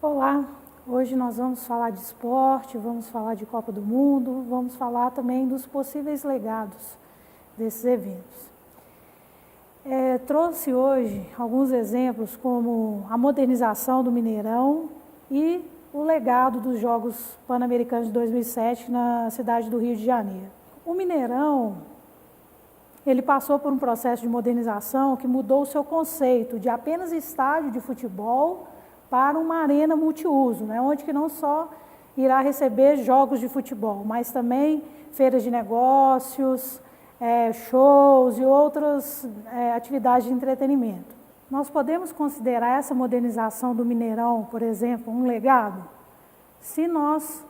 Olá, hoje nós vamos falar de esporte, vamos falar de Copa do Mundo, vamos falar também dos possíveis legados desses eventos. Trouxe hoje alguns exemplos como a modernização do Mineirão e o legado dos Jogos Pan-Americanos de 2007 na cidade do Rio de Janeiro. O Mineirão, ele passou por um processo de modernização que mudou o seu conceito de apenas estádio de futebol para uma arena multiuso, né, onde que não só irá receber jogos de futebol, mas também feiras de negócios, shows e outras atividades de entretenimento. Nós podemos considerar essa modernização do Mineirão, por exemplo, um legado? Se nós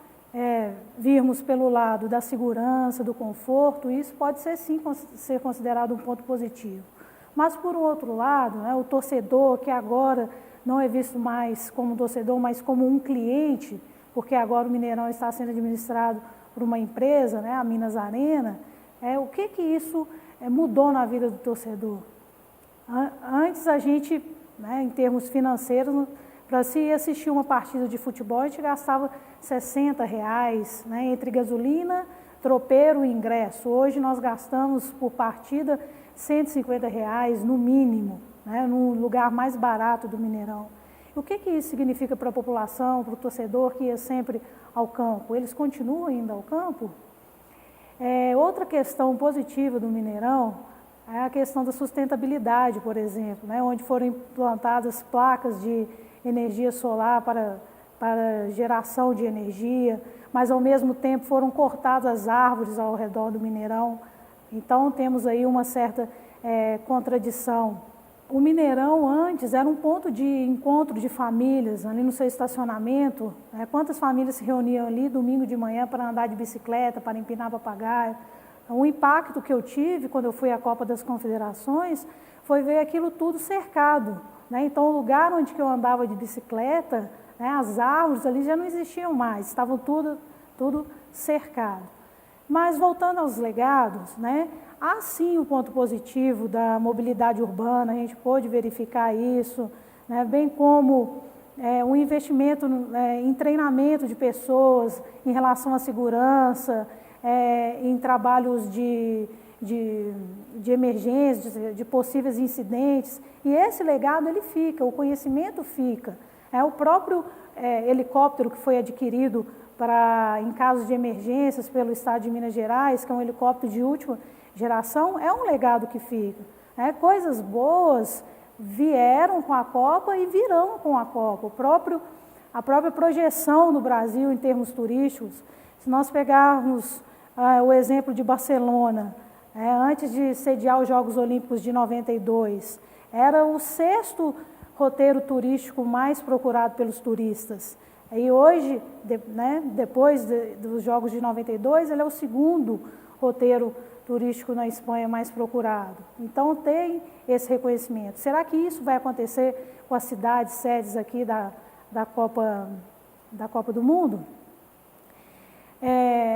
virmos pelo lado da segurança, do conforto, isso pode ser sim ser considerado um ponto positivo. Mas por outro lado, né, o torcedor que agora não é visto mais como torcedor, mas como um cliente, porque agora o Mineirão está sendo administrado por uma empresa, né, a Minas Arena, o que isso mudou na vida do torcedor? Antes a gente, né, em termos financeiros, para se assistir uma partida de futebol, a gente gastava R$60, né, entre gasolina, tropeiro e ingresso. Hoje nós gastamos por partida R$150 no mínimo, né, no lugar mais barato do Mineirão. O que isso significa para a população, para o torcedor que ia sempre ao campo? Eles continuam indo ao campo? Outra questão positiva do Mineirão é a questão da sustentabilidade, por exemplo, né, onde foram implantadas placas de energia solar para geração de energia, mas ao mesmo tempo foram cortadas as árvores ao redor do Mineirão. Então temos aí uma certa contradição. O Mineirão antes era um ponto de encontro de famílias, ali no seu estacionamento, quantas famílias se reuniam ali domingo de manhã para andar de bicicleta, para empinar papagaio. O impacto que eu tive quando eu fui à Copa das Confederações foi ver aquilo tudo cercado, né? Então o lugar onde que eu andava de bicicleta, né, as árvores ali já não existiam mais, estavam tudo cercado. Mas voltando aos legados, né, há sim um ponto positivo da mobilidade urbana, a gente pôde verificar isso, né, bem como um investimento em treinamento de pessoas em relação à segurança, em trabalhos de emergência, de possíveis incidentes, e esse legado ele fica, o conhecimento fica. O próprio helicóptero que foi adquirido em casos de emergências pelo Estado de Minas Gerais, que é um helicóptero de última geração, é um legado que fica. Coisas boas vieram com a Copa e virão com a Copa. A própria projeção no Brasil em termos turísticos, se nós pegarmos o exemplo de Barcelona, antes de sediar os Jogos Olímpicos de 92, era o 6º roteiro turístico mais procurado pelos turistas. E hoje, depois dos Jogos de 92, ele é o 2º roteiro turístico na Espanha mais procurado. Então tem esse reconhecimento. Será que isso vai acontecer com as cidades sedes aqui da Copa do Mundo?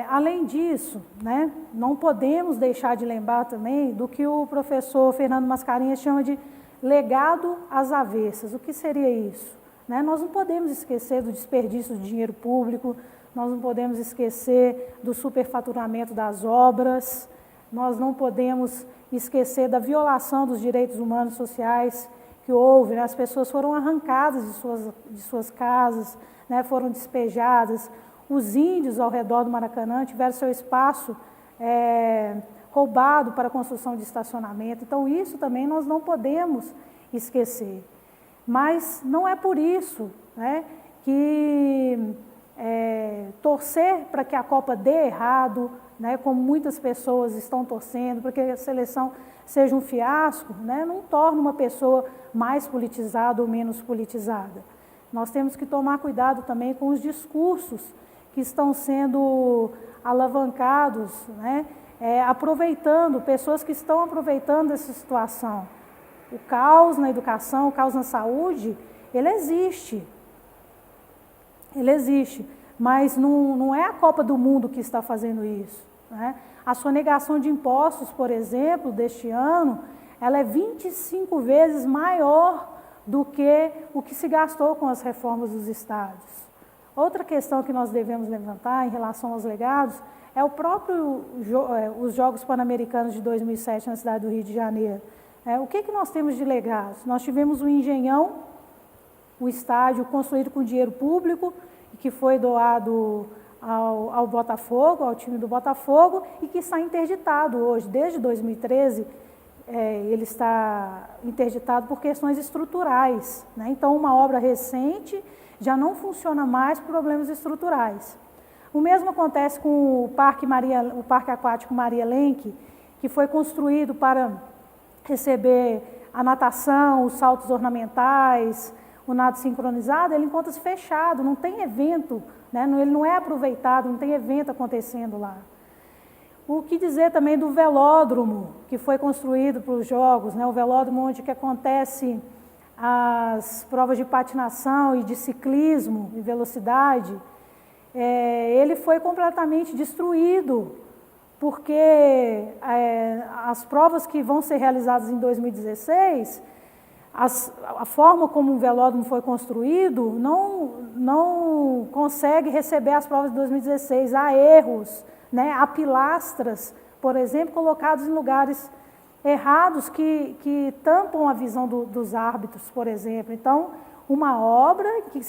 Além disso, né, não podemos deixar de lembrar também do que o professor Fernando Mascarenhas chama de legado às avessas. O que seria isso? Nós não podemos esquecer do desperdício de dinheiro público, nós não podemos esquecer do superfaturamento das obras, nós não podemos esquecer da violação dos direitos humanos e sociais que houve, né? As pessoas foram arrancadas de suas casas, né? Foram despejadas. Os índios ao redor do Maracanã tiveram seu espaço roubado para a construção de estacionamento. Então isso também nós não podemos esquecer. Mas não é por isso, né, que torcer para que a Copa dê errado, né, como muitas pessoas estão torcendo, para que a seleção seja um fiasco, né, não torna uma pessoa mais politizada ou menos politizada. Nós temos que tomar cuidado também com os discursos que estão sendo alavancados, né, aproveitando, pessoas que estão aproveitando essa situação. O caos na educação, o caos na saúde, ele existe, mas não é a Copa do Mundo que está fazendo isso, né? A sonegação de impostos, por exemplo, deste ano, ela é 25 vezes maior do que o que se gastou com as reformas dos estádios. Outra questão que nós devemos levantar em relação aos legados é o próprio os Jogos Pan-Americanos de 2007 na cidade do Rio de Janeiro. O que nós temos de legados? Nós tivemos o Engenhão, um estádio construído com dinheiro público, que foi doado ao Botafogo, ao time do Botafogo, e que está interditado hoje. Desde 2013, ele está interditado por questões estruturais, né? Então, uma obra recente já não funciona mais por problemas estruturais. O mesmo acontece com o Parque Aquático Maria Lenk, que foi construído para receber a natação, os saltos ornamentais, o nado sincronizado. Ele encontra-se fechado, não tem evento, né? Ele não é aproveitado, não tem evento acontecendo lá. O que dizer também do velódromo, que foi construído para os Jogos, né? O velódromo onde que acontece as provas de patinação e de ciclismo e velocidade, ele foi completamente destruído, porque as provas que vão ser realizadas em 2016, a forma como o velódromo foi construído não consegue receber as provas de 2016. Há erros, né? Há pilastras, por exemplo, colocados em lugares errados que tampam a visão dos árbitros, por exemplo. Então, uma obra que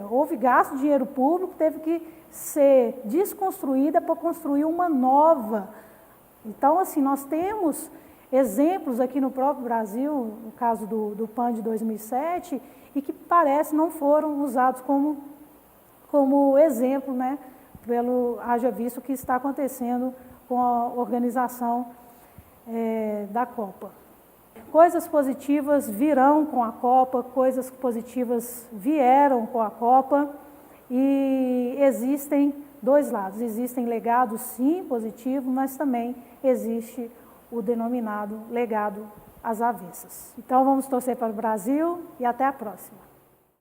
houve gasto de dinheiro público, teve que ser desconstruída para construir uma nova. Então, assim, nós temos exemplos aqui no próprio Brasil, no caso do PAN de 2007, e que parece não foram usados como exemplo, né, haja visto o que está acontecendo com a organização da Copa. Coisas positivas virão com a Copa, coisas positivas vieram com a Copa, e existem dois lados. Existem legados, sim, positivos, mas também existe o denominado legado às avessas. Então, vamos torcer para o Brasil e até a próxima.